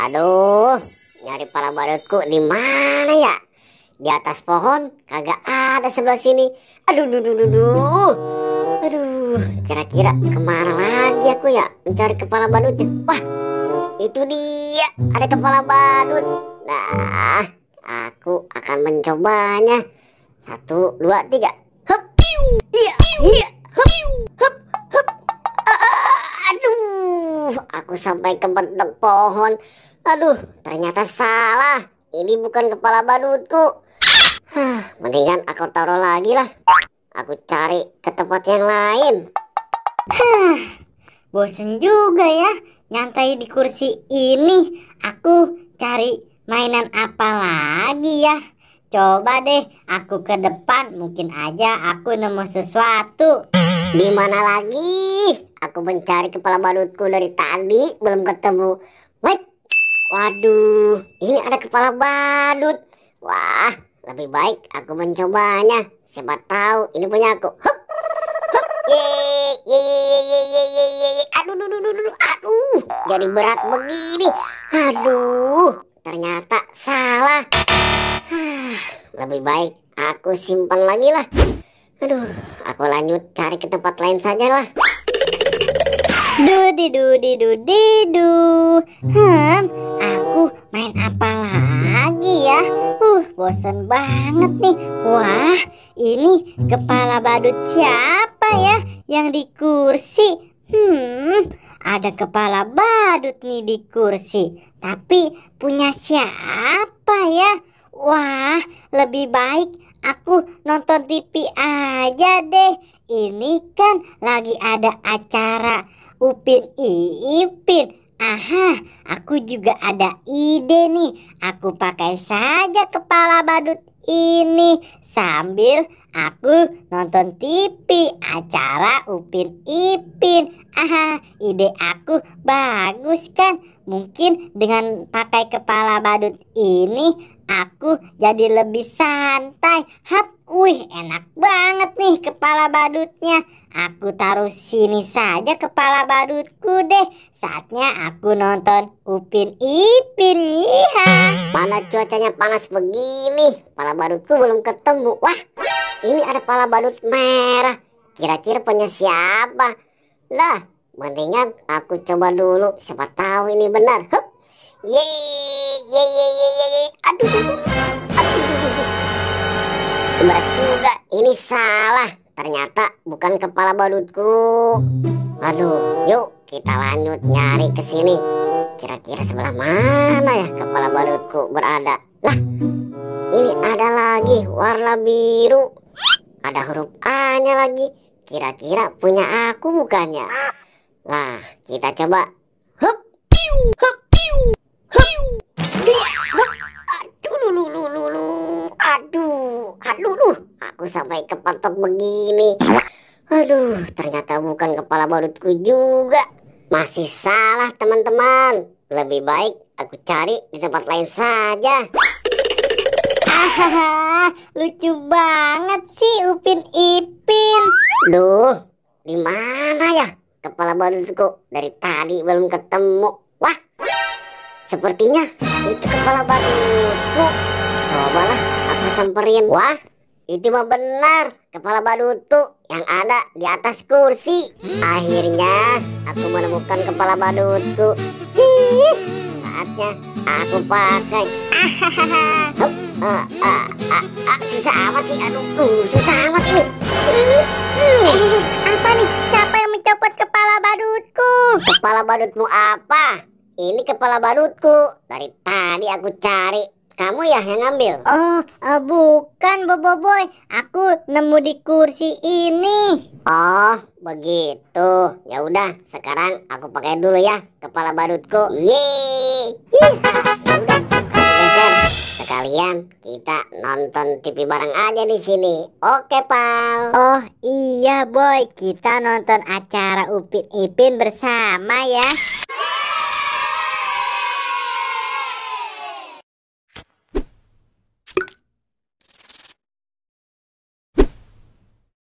Aduh, nyari pala badutku di mana ya? Di atas pohon kagak ada sebelah sini. Aduh, kira-kira kemana lagi aku ya mencari kepala badutnya? Wah, itu dia, ada kepala badut. Nah, aku akan mencobanya. 1, 2, 3. Hup, iya, iya, hup, hup, hup. Aduh, aku sampai kebentuk pohon. Aduh, ternyata salah. Ini bukan kepala badutku. Mendingan aku taruh lagi lah. Aku cari ke tempat yang lain. Bosen juga ya nyantai di kursi ini. Aku cari mainan apa lagi ya? Coba deh aku ke depan, mungkin aja aku nemu sesuatu. Di mana lagi? Aku mencari kepala badutku dari tadi belum ketemu. Wait. Waduh, ini ada kepala badut. Wah, lebih baik aku mencobanya. Siapa tahu ini punya aku. Hup, hup, aduh, jadi berat begini. Aduh, ternyata salah. Lebih baik aku simpan lagi lah. Aduh, aku lanjut cari ke tempat lain saja lah. Dudidu. Aku main apa lagi ya? Bosen banget nih. Wah, ini kepala badut siapa ya yang di kursi? Ada kepala badut nih di kursi. Tapi punya siapa ya? Wah, lebih baik aku nonton TV aja deh. Ini kan lagi ada acara Upin Ipin. Aku juga ada ide nih. Aku pakai saja kepala badut ini sambil aku nonton TV acara Upin Ipin. Ide aku bagus kan? Mungkin dengan pakai kepala badut ini aku jadi lebih santai. Enak banget nih kepala badutnya. Aku taruh sini saja kepala badutku deh. Saatnya aku nonton Upin Ipin. Mana cuacanya panas begini? Kepala badutku belum ketemu. Wah, ini ada kepala badut merah. Kira-kira punya siapa? Lah, mendingan aku coba dulu. Siapa tahu ini benar. Hup. Aduh. Berat juga, ini salah. Ternyata bukan kepala badutku. Aduh, yuk kita lanjut nyari ke sini. Kira-kira sebelah mana ya kepala badutku berada? Lah, ini ada lagi warna biru. Ada huruf A-nya lagi. Kira-kira punya aku bukannya? Nah, kita coba. Hup, hup, hup. Aduh, aku sampai kepatok begini. Aduh, ternyata bukan kepala badutku juga. Masih salah teman-teman. Lebih baik aku cari di tempat lain saja. Lucu banget sih Upin Ipin. Duh, di mana ya kepala badutku? Dari tadi belum ketemu. Wah, sepertinya itu kepala badutku. Cobalah aku samperin. Wah, itu mah benar kepala badutku yang ada di atas kursi. Akhirnya aku menemukan kepala badutku. Saatnya aku pakai. Susah amat sih. Susah amat ini. Apa nih? Siapa yang mencopot kepala badutku? Kepala badutmu apa? Ini kepala badutku. Dari tadi aku cari. Kamu ya yang ngambil? Bukan Boboiboy. Aku nemu di kursi ini. Oh, begitu. Ya udah, sekarang aku pakai dulu ya kepala badutku. Yeay. Ya udah, geser. Sekarang sekalian kita nonton TV bareng aja di sini. Oke, Pal. Oh iya Boy, kita nonton acara Upin Ipin bersama ya.